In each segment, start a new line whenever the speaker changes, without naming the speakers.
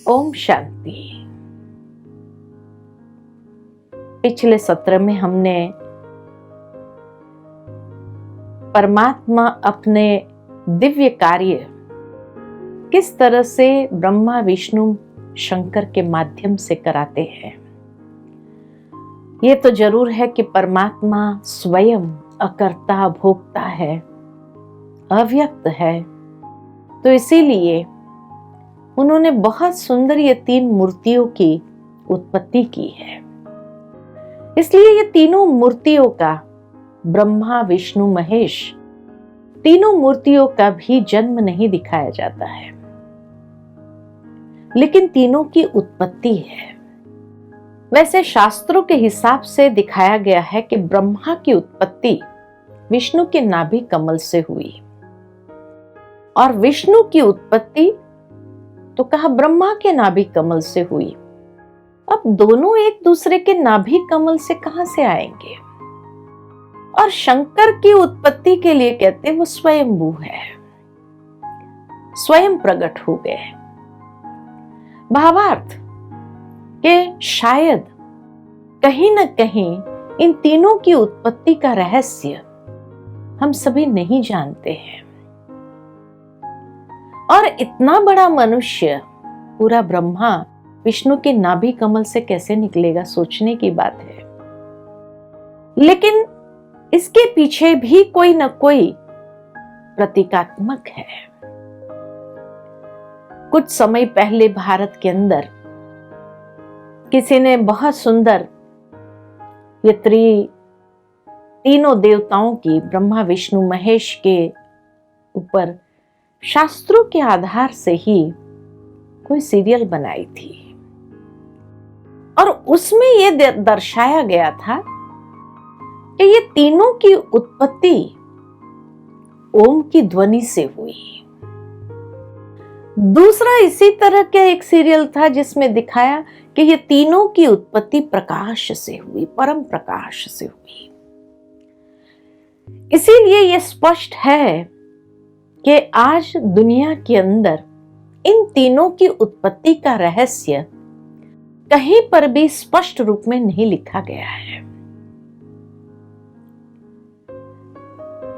ओम शांति। पिछले सत्र में हमने परमात्मा अपने दिव्य कार्य किस तरह से ब्रह्मा विष्णु शंकर के माध्यम से कराते हैं। ये तो जरूर है कि परमात्मा स्वयं अकर्ता भोक्ता है, अव्यक्त है, तो इसीलिए उन्होंने बहुत सुंदर ये 3 मूर्तियों की उत्पत्ति की है। इसलिए ये तीनों मूर्तियों का, ब्रह्मा विष्णु महेश, तीनों मूर्तियों का भी जन्म नहीं दिखाया जाता है, लेकिन तीनों की उत्पत्ति है। वैसे शास्त्रों के हिसाब से दिखाया गया है कि ब्रह्मा की उत्पत्ति विष्णु के नाभि कमल से हुई और विष्णु की उत्पत्ति तो कहा ब्रह्मा के नाभि कमल से हुई। अब दोनों एक दूसरे के नाभि कमल से कहां से आएंगे? और शंकर की उत्पत्ति के लिए कहते वो स्वयंभू है, स्वयं प्रकट हो गए। भावार्थ कि शायद कहीं न कहीं इन तीनों की उत्पत्ति का रहस्य हम सभी नहीं जानते हैं। और इतना बड़ा मनुष्य, पूरा ब्रह्मा विष्णु के नाभि कमल से कैसे निकलेगा, सोचने की बात है। लेकिन इसके पीछे भी कोई न कोई प्रतीकात्मक है। कुछ समय पहले भारत के अंदर किसी ने बहुत सुंदर ये तीनों देवताओं की, ब्रह्मा विष्णु महेश के ऊपर शास्त्रों के आधार से ही कोई सीरियल बनाई थी और उसमें यह दर्शाया गया था कि ये तीनों की उत्पत्ति ओम की ध्वनि से हुई। दूसरा इसी तरह का एक सीरियल था जिसमें दिखाया कि ये तीनों की उत्पत्ति प्रकाश से हुई, परम प्रकाश से हुई। इसीलिए यह स्पष्ट है कि आज दुनिया के अंदर इन तीनों की उत्पत्ति का रहस्य कहीं पर भी स्पष्ट रूप में नहीं लिखा गया है।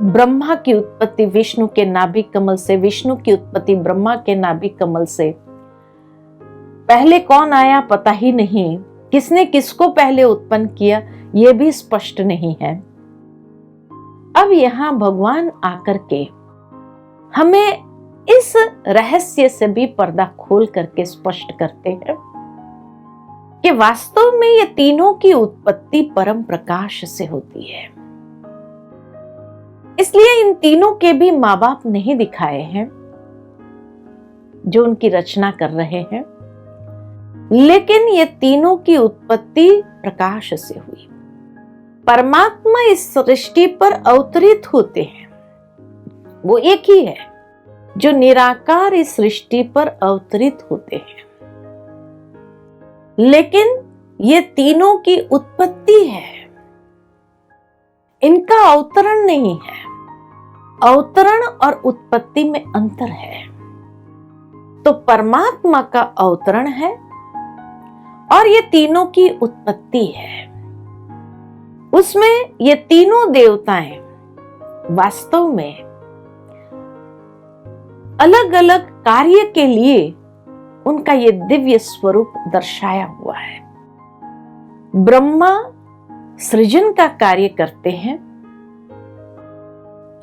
ब्रह्मा की उत्पत्ति विष्णु के नाभि कमल से, विष्णु की उत्पत्ति ब्रह्मा के नाभि कमल से। पहले कौन आया पता ही नहीं, किसने किसको पहले उत्पन्न किया यह भी स्पष्ट नहीं है। अब यहां भगवान आकर के हमें इस रहस्य से भी पर्दा खोल करके स्पष्ट करते हैं कि वास्तव में ये तीनों की उत्पत्ति परम प्रकाश से होती है। इसलिए इन तीनों के भी माँ बाप नहीं दिखाए हैं जो उनकी रचना कर रहे हैं, लेकिन ये तीनों की उत्पत्ति प्रकाश से हुई। परमात्मा इस सृष्टि पर अवतरित होते हैं, वो एक ही है जो निराकार इस सृष्टि पर अवतरित होते हैं, लेकिन ये तीनों की उत्पत्ति है, इनका अवतरण नहीं है। अवतरण और उत्पत्ति में अंतर है। तो परमात्मा का अवतरण है और ये तीनों की उत्पत्ति है। उसमें ये तीनों देवताएं वास्तव में अलग अलग कार्य के लिए उनका ये दिव्य स्वरूप दर्शाया हुआ है। ब्रह्मा सृजन का कार्य करते हैं,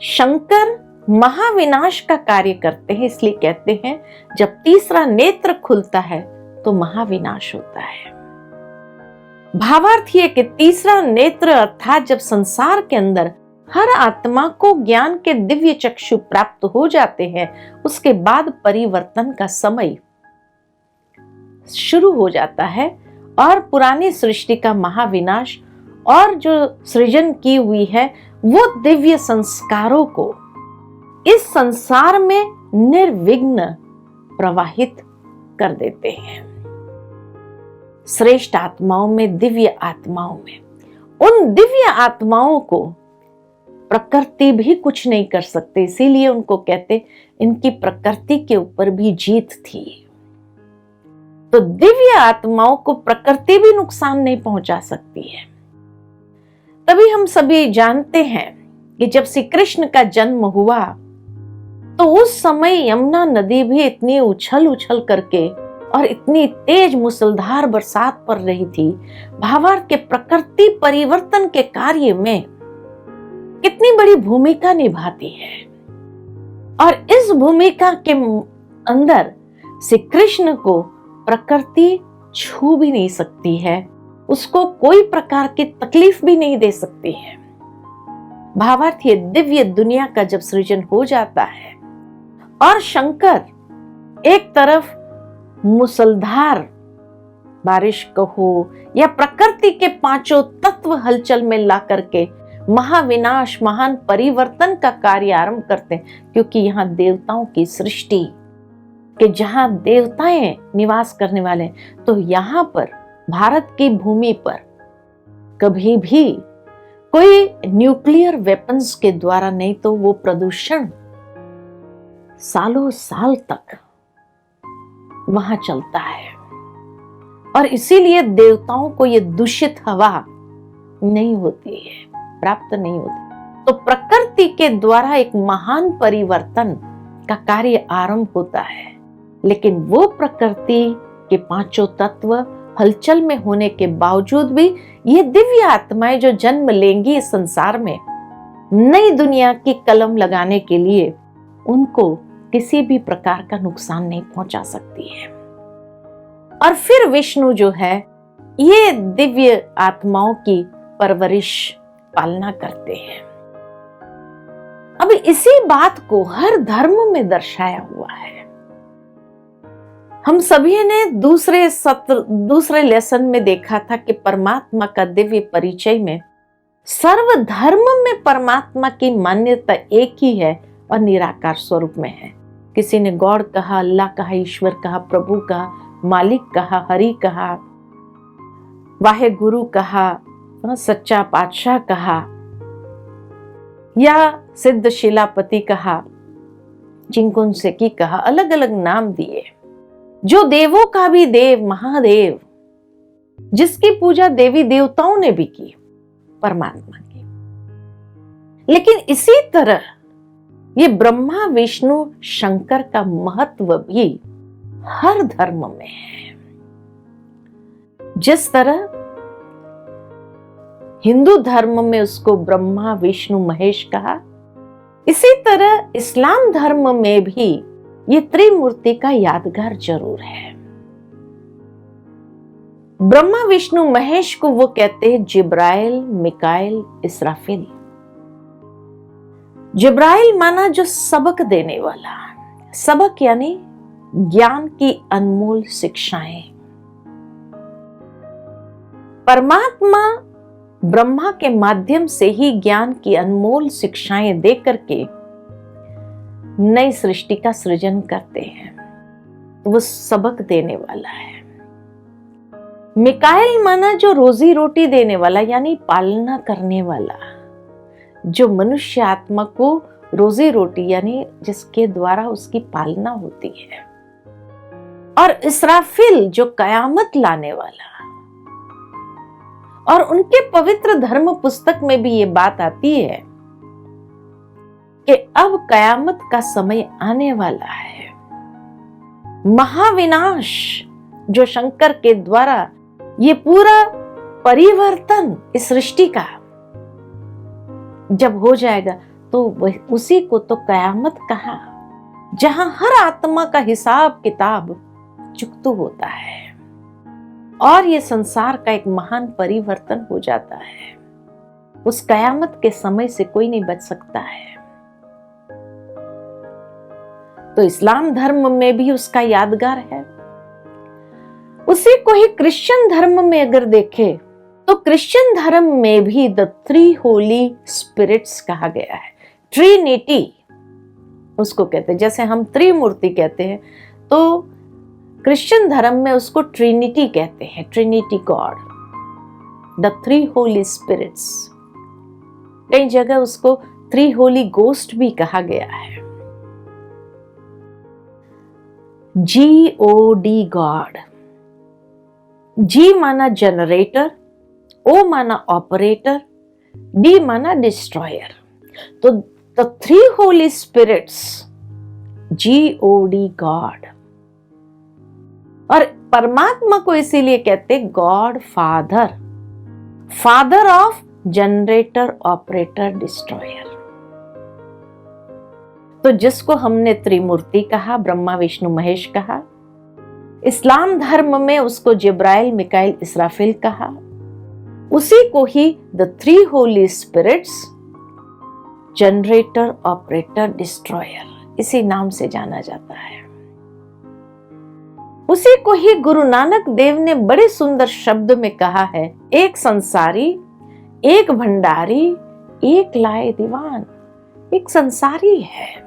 शंकर महाविनाश का कार्य करते हैं। इसलिए कहते हैं जब तीसरा नेत्र खुलता है तो महाविनाश होता है। भावार्थ ये कि तीसरा नेत्र अर्थात जब संसार के अंदर हर आत्मा को ज्ञान के दिव्य चक्षु प्राप्त हो जाते हैं, उसके बाद परिवर्तन का समय शुरू हो जाता है और पुरानी सृष्टि का महाविनाश और जो सृजन की हुई है वो दिव्य संस्कारों को इस संसार में निर्विघ्न प्रवाहित कर देते हैं। श्रेष्ठ आत्माओं में, दिव्य आत्माओं में, उन दिव्य आत्माओं को प्रकृति भी कुछ नहीं कर सकते। इसीलिए उनको कहते इनकी प्रकृति के ऊपर भी जीत थी। तो दिव्य आत्माओं को प्रकृति भी नुकसान नहीं पहुंचा सकती है। तभी हम सभी जानते हैं कि जब श्री कृष्ण का जन्म हुआ तो उस समय यमुना नदी भी इतनी उछल उछल करके और इतनी तेज मूसलाधार बरसात पड़ रही थी। भावार्थ के प्रकृति परिवर्तन के कार्य में कितनी बड़ी भूमिका निभाती है, और इस भूमिका के अंदर श्री कृष्ण को प्रकृति छू भी नहीं सकती है, उसको कोई प्रकार की तकलीफ भी नहीं दे सकती है। भावार्थ ये दिव्य दुनिया का जब सृजन हो जाता है और शंकर एक तरफ मूसलाधार बारिश कहो या प्रकृति के पांचों तत्व हलचल में ला करके महाविनाश महान परिवर्तन का कार्य आरंभ करते हैं, क्योंकि यहाँ देवताओं की सृष्टि कि जहां देवताएं निवास करने वाले, तो यहाँ पर भारत की भूमि पर कभी भी कोई न्यूक्लियर वेपन्स के द्वारा नहीं तो वो प्रदूषण सालों साल तक वहां चलता है, और इसीलिए देवताओं को ये दूषित हवा नहीं होती है, प्राप्त नहीं होती। तो प्रकृति के द्वारा एक महान परिवर्तन का कार्य आरंभ होता है, लेकिन वो प्रकृति के पांचों तत्व हलचल में होने के बावजूद भी ये दिव्य आत्माएं जो जन्म लेंगी इस संसार में नई दुनिया की कलम लगाने के लिए, उनको किसी भी प्रकार का नुकसान नहीं पहुंचा सकती है। और फिर विष्णु जो है ये दिव्य आत्माओं की परवरिश पालना करते हैं। अब इसी बात को हर धर्म में दर्शाया हुआ है। हम सभी ने दूसरे लेसन में देखा था कि परमात्मा का दिव्य परिचय में सर्व धर्म में परमात्मा की मान्यता एक ही है और निराकार स्वरूप में है। किसी ने गॉड कहा, अल्लाह कहा, ईश्वर कहा, प्रभु कहा, मालिक कहा, हरि कहा, वाहे गुरु कहा, सच्चा पातशाह कहा या सिद्ध शिलापति कहा, चिंकुन सेकी कहा, अलग अलग नाम दिए। जो देवों का भी देव, महादेव, जिसकी पूजा देवी देवताओं ने भी की, परमात्मा की। लेकिन इसी तरह ये ब्रह्मा विष्णु शंकर का महत्व भी हर धर्म में है। जिस तरह हिंदू धर्म में उसको ब्रह्मा विष्णु महेश कहा, इसी तरह इस्लाम धर्म में भी ये त्रिमूर्ति का यादगार जरूर है। ब्रह्मा विष्णु महेश को वो कहते हैं जिब्राइल, मिकाइल, इसराफिल। जिब्राइल माना जो सबक देने वाला, सबक यानी ज्ञान की अनमोल शिक्षाएं। परमात्मा ब्रह्मा के माध्यम से ही ज्ञान की अनमोल शिक्षाएं दे करके नई सृष्टि का सृजन करते हैं, वो सबक देने वाला है। मिकाइल माना जो रोजी रोटी देने वाला, यानी पालना करने वाला, जो मनुष्य आत्मा को रोजी रोटी यानी जिसके द्वारा उसकी पालना होती है। और इसराफिल जो कयामत लाने वाला, और उनके पवित्र धर्म पुस्तक में भी ये बात आती है कि अब कयामत का समय आने वाला है। महाविनाश जो शंकर के द्वारा ये पूरा परिवर्तन इस सृष्टि का जब हो जाएगा, तो उसी को तो कयामत कहा, जहां हर आत्मा का हिसाब किताब चुकता होता है और ये संसार का एक महान परिवर्तन हो जाता है। उस कयामत के समय से कोई नहीं बच सकता है। तो इस्लाम धर्म में भी उसका यादगार है। उसी को ही क्रिश्चियन धर्म में अगर देखे तो क्रिश्चियन धर्म में भी द थ्री होली स्पिरिट्स कहा गया है। ट्रिनिटी उसको कहते हैं, जैसे हम त्रिमूर्ति कहते हैं, तो क्रिश्चियन धर्म में उसको ट्रिनिटी कहते हैं, trinity god, the three holy spirits. कई जगह उसको थ्री होली गोस्ट भी कहा गया है। GOD गॉड, जी माना जनरेटर, ओ माना ऑपरेटर, डी माना डिस्ट्रॉयर। तो the three holy spirits, GOD god, और परमात्मा को इसीलिए कहते god father, father of generator, operator, destroyer. तो जिसको हमने त्रिमूर्ति कहा, ब्रह्मा विष्णु महेश कहा, इस्लाम धर्म में उसको जिब्राइल मिकाइल इसराफिल कहा, उसी को ही the three holy spirits, generator, operator, destroyer, इसी नाम से जाना जाता है। उसी को ही गुरु नानक देव ने बड़े सुंदर शब्द में कहा है, एक संसारी, एक भंडारी, एक लाए दीवान। एक संसारी है,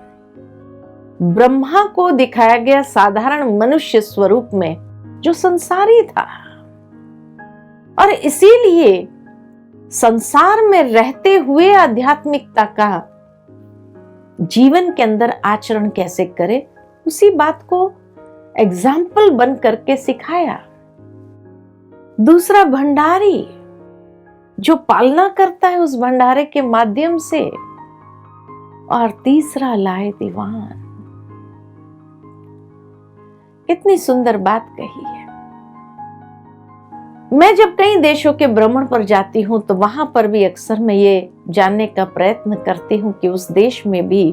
ब्रह्मा को दिखाया गया साधारण मनुष्य स्वरूप में जो संसारी था, और इसीलिए संसार में रहते हुए आध्यात्मिकता का जीवन के अंदर आचरण कैसे करे, उसी बात को एग्जाम्पल बन करके सिखाया। दूसरा भंडारी, जो पालना करता है उस भंडारे के माध्यम से, और तीसरा लाए दीवान। कितनी सुंदर बात कही है। मैं जब कई देशों के भ्रमण पर जाती हूं तो वहां पर भी अक्सर मैं ये जानने का प्रयत्न करती हूं कि उस देश में भी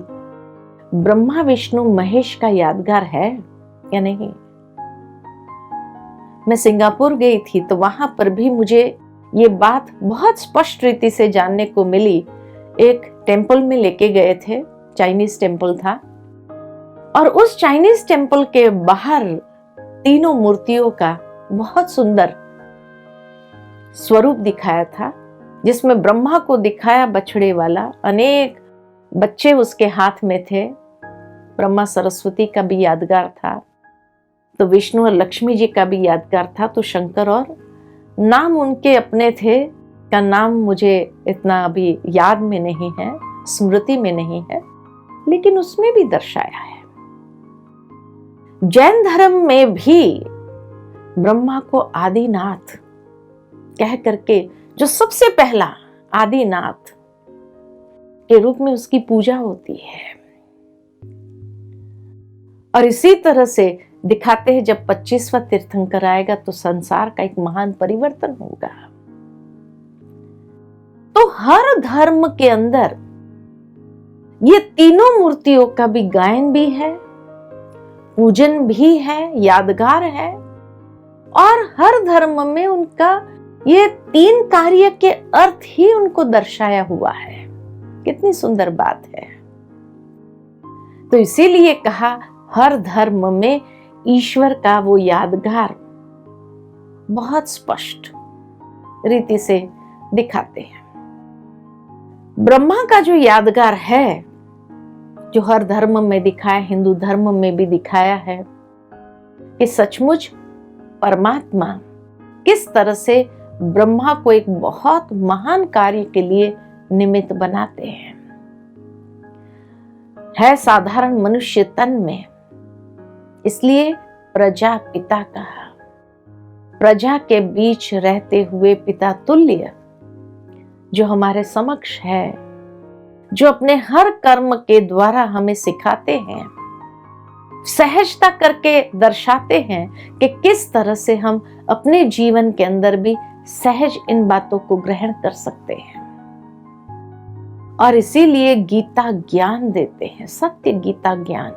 ब्रह्मा विष्णु महेश का यादगार है या नहीं। मैं सिंगापुर गई थी तो वहां पर भी मुझे ये बात बहुत स्पष्ट रीति से जानने को मिली। एक टेम्पल में लेके गए थे, चाइनीज टेम्पल था, और उस चाइनीज टेम्पल के बाहर तीनों मूर्तियों का बहुत सुंदर स्वरूप दिखाया था, जिसमें ब्रह्मा को दिखाया बछड़े वाला, अनेक बच्चे उसके हाथ में थे, ब्रह्मा सरस्वती का भी यादगार था, तो विष्णु और लक्ष्मी जी का भी यादगार था, तो शंकर और नाम उनके अपने थे, का नाम मुझे इतना अभी याद में नहीं है, स्मृति में नहीं है, लेकिन उसमें भी दर्शाया है। जैन धर्म में भी ब्रह्मा को आदिनाथ कह करके, जो सबसे पहला आदिनाथ के रूप में उसकी पूजा होती है, और इसी तरह से दिखाते हैं जब 25वां तीर्थंकर आएगा तो संसार का एक महान परिवर्तन होगा। तो हर धर्म के अंदर ये तीनों मूर्तियों का भी गायन भी है, पूजन भी है, यादगार है, और हर धर्म में उनका ये तीन कार्य के अर्थ ही उनको दर्शाया हुआ है। कितनी सुंदर बात है। तो इसीलिए कहा हर धर्म में ईश्वर का वो यादगार बहुत स्पष्ट रीति से दिखाते हैं। ब्रह्मा का जो यादगार है, जो हर धर्म में दिखाया, हिंदू धर्म में भी दिखाया है कि सचमुच परमात्मा किस तरह से ब्रह्मा को एक बहुत महान कार्य के लिए निमित्त बनाते हैं। है साधारण मनुष्य तन में, इसलिए प्रजा पिता कहा। प्रजा के बीच रहते हुए पिता तुल्य जो हमारे समक्ष है, जो अपने हर कर्म के द्वारा हमें सिखाते हैं, सहजता करके दर्शाते हैं कि किस तरह से हम अपने जीवन के अंदर भी सहज इन बातों को ग्रहण कर सकते हैं। और इसीलिए गीता ज्ञान देते हैं, सत्य गीता ज्ञान।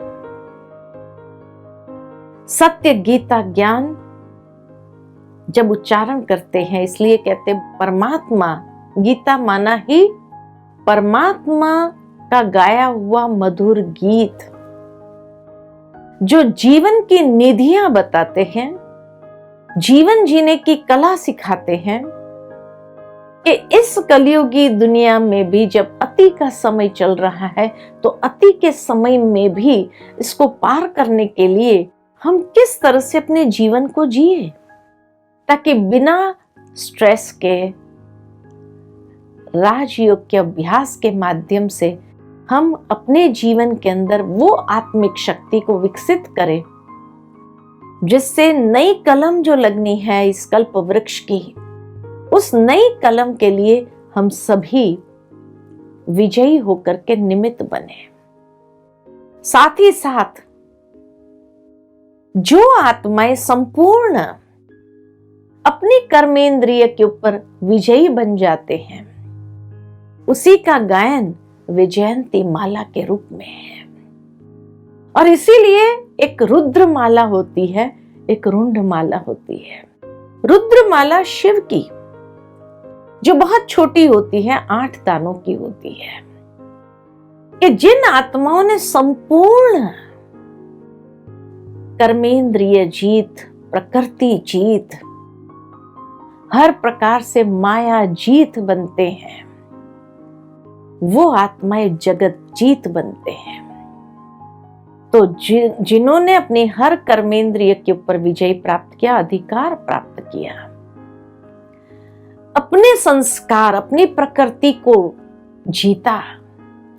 सत्य गीता ज्ञान जब उच्चारण करते हैं, इसलिए कहते परमात्मा, गीता माना ही परमात्मा का गाया हुआ मधुर गीत, जो जीवन की निधियां बताते हैं, जीवन जीने की कला सिखाते हैं, कि इस कलियुगी दुनिया में भी जब अति का समय चल रहा है, तो अति के समय में भी इसको पार करने के लिए हम किस तरह से अपने जीवन को जिए, ताकि बिना स्ट्रेस के राजयोग के अभ्यास के माध्यम से हम अपने जीवन के अंदर वो आत्मिक शक्ति को विकसित करें जिससे नई कलम जो लगनी है इस कल्प वृक्ष की, उस नई कलम के लिए हम सभी विजयी होकर के निमित्त बने। साथ ही साथ जो आत्माएं संपूर्ण अपनी कर्मेंद्रिय के ऊपर विजयी बन जाते हैं, उसी का गायन विजयंती माला के रूप में है। और इसीलिए एक रुद्र माला होती है, एक रुंड माला होती है। रुद्र माला शिव की, जो बहुत छोटी होती है, 8 दानों की होती है, कि जिन आत्माओं ने संपूर्ण कर्मेंद्रिय जीत, प्रकृति जीत, हर प्रकार से माया जीत बनते हैं, वो आत्माएं जगत जीत बनते हैं। तो जिन्होंने अपने हर कर्मेंद्रिय के ऊपर विजय प्राप्त किया, अधिकार प्राप्त किया, अपने संस्कार, अपनी प्रकृति को जीता,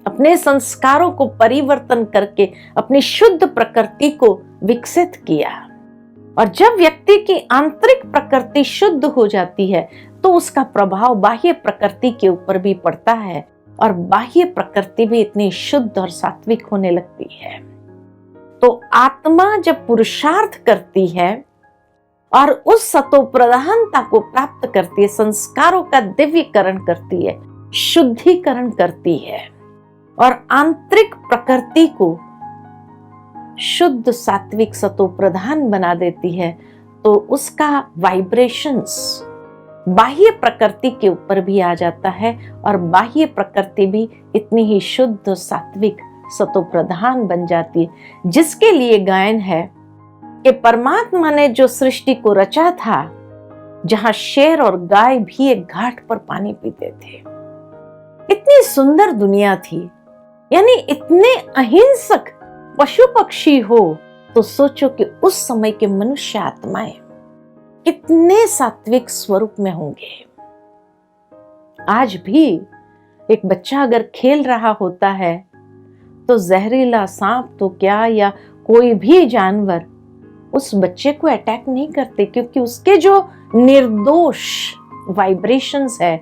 अपने संस्कारों को परिवर्तन करके अपनी शुद्ध प्रकृति को विकसित किया। और जब व्यक्ति की आंतरिक प्रकृति शुद्ध हो जाती है तो उसका प्रभाव बाह्य प्रकृति के ऊपर भी पड़ता है, और बाह्य प्रकृति भी इतनी शुद्ध और सात्विक होने लगती है। तो आत्मा जब पुरुषार्थ करती है और उस सतो प्रधानता को प्राप्त करती है, संस्कारों का दिव्यकरण करती है, शुद्धिकरण करती है, और आंतरिक प्रकृति को शुद्ध सात्विक सतो प्रधान बना देती है, तो उसका वाइब्रेशंस बाह्य प्रकृति के ऊपर भी आ जाता है, और बाह्य प्रकृति भी इतनी ही शुद्ध सात्विक सतो प्रधान बन जाती है। जिसके लिए गायन है कि परमात्मा ने जो सृष्टि को रचा था, जहां शेर और गाय भी एक घाट पर पानी पीते थे, इतनी सुंदर दुनिया थी, यानी इतने अहिंसक पशु पक्षी हो, तो सोचो कि उस समय के मनुष्य आत्माएं कितने सात्विक स्वरूप में होंगे। आज भी एक बच्चा अगर खेल रहा होता है तो जहरीला सांप तो क्या, या कोई भी जानवर उस बच्चे को अटैक नहीं करते, क्योंकि उसके जो निर्दोष वाइब्रेशंस है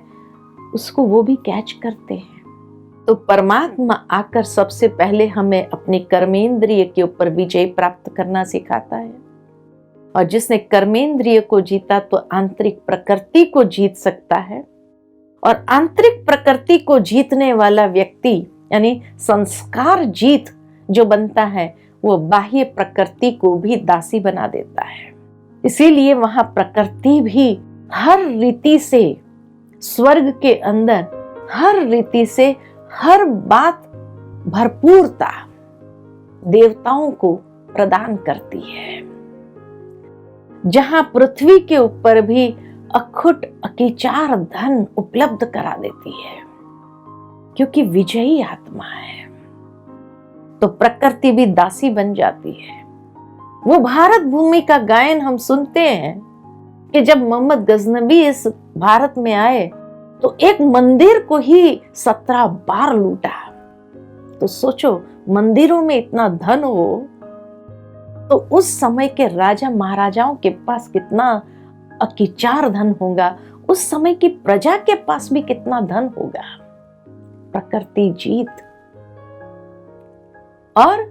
उसको वो भी कैच करते हैं। तो परमात्मा आकर सबसे पहले हमें अपने कर्मेंद्रिय के ऊपर विजय प्राप्त करना सिखाता है, और जिसने कर्मेंद्रिय को जीता तो आंतरिक प्रकृति को जीत सकता है। और आंतरिक प्रकृति को जीतने वाला व्यक्ति, यानी संस्कार जीत जो बनता है, वो बाह्य प्रकृति को भी दासी बना देता है। इसीलिए वहां प्रकृति भी हर रीति से, स्वर्ग के अंदर हर रीति से, हर बात भरपूरता देवताओं को प्रदान करती है। जहां पृथ्वी के ऊपर भी अखुट अकिचार धन उपलब्ध करा देती है, क्योंकि विजयी आत्मा है, तो प्रकृति भी दासी बन जाती है। वो भारत भूमि का गायन हम सुनते हैं कि जब मोहम्मद गजनबी इस भारत में आए तो एक मंदिर को ही 17 बार लूटा। तो सोचो, मंदिरों में इतना धन हो तो उस समय के राजा महाराजाओं के पास कितना अकिचार धन होगा, उस समय की प्रजा के पास भी कितना धन होगा। प्रकृति जीत और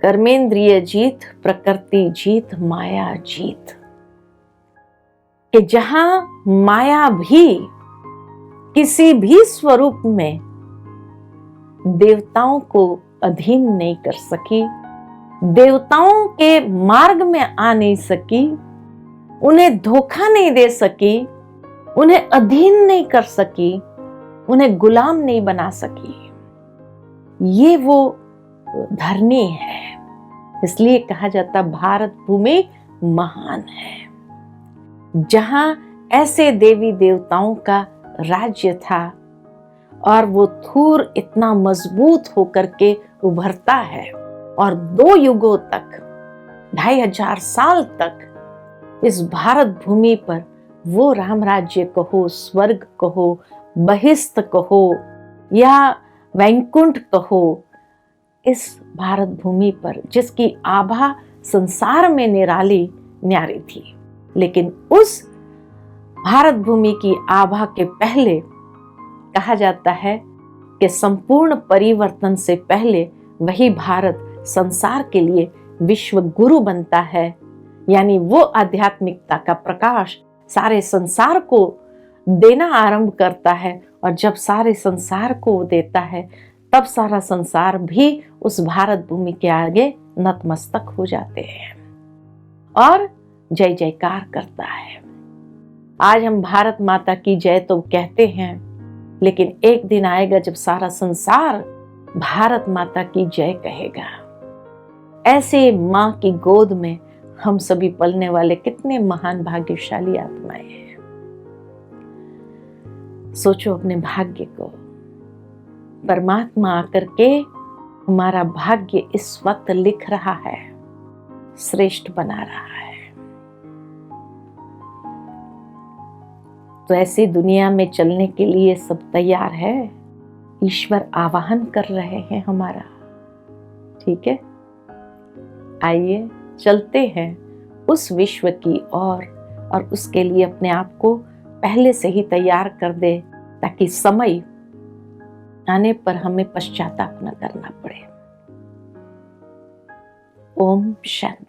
कर्मेंद्रिय जीत, प्रकृति जीत, माया जीत, कि जहां माया भी किसी भी स्वरूप में देवताओं को अधीन नहीं कर सकी, देवताओं के मार्ग में आ नहीं सकी, उन्हें धोखा नहीं दे सकी, उन्हें अधीन नहीं कर सकी, उन्हें गुलाम नहीं बना सकी। ये वो धरनी है, इसलिए कहा जाता भारत भूमि महान है, जहां ऐसे देवी देवताओं का राज्य था, और वो थूर इतना मजबूत होकर के उभरता है, और 2 युगों तक, 2500 साल तक इस भारत भूमि पर वो राम राज्य कहो, स्वर्ग कहो, बहिष्ठ कहो या वैकुंठ कहो, इस भारत भूमि पर, जिसकी आभा संसार में निराली न्यारी थी। लेकिन उस भारत भूमि की आभा के पहले कहा जाता है कि संपूर्ण परिवर्तन से पहले वही भारत संसार के लिए विश्व गुरु बनता है, यानी वो आध्यात्मिकता का प्रकाश सारे संसार को देना आरंभ करता है। और जब सारे संसार को वो देता है, तब सारा संसार भी उस भारत भूमि के आगे नतमस्तक हो जाते हैं और जय जयकार करता है। आज हम भारत माता की जय तो कहते हैं, लेकिन एक दिन आएगा जब सारा संसार भारत माता की जय कहेगा। ऐसे मां की गोद में हम सभी पलने वाले कितने महान भाग्यशाली आत्माएं हैं। सोचो अपने भाग्य को। परमात्मा आकर के हमारा भाग्य इस वक्त लिख रहा है, श्रेष्ठ बना रहा है। तो ऐसी दुनिया में चलने के लिए सब तैयार है। ईश्वर आवाहन कर रहे हैं हमारा। ठीक है, आइए चलते हैं उस विश्व की ओर और उसके लिए अपने आप को पहले से ही तैयार कर दे, ताकि समय आने पर हमें पश्चाताप न करना पड़े। ओम शांति।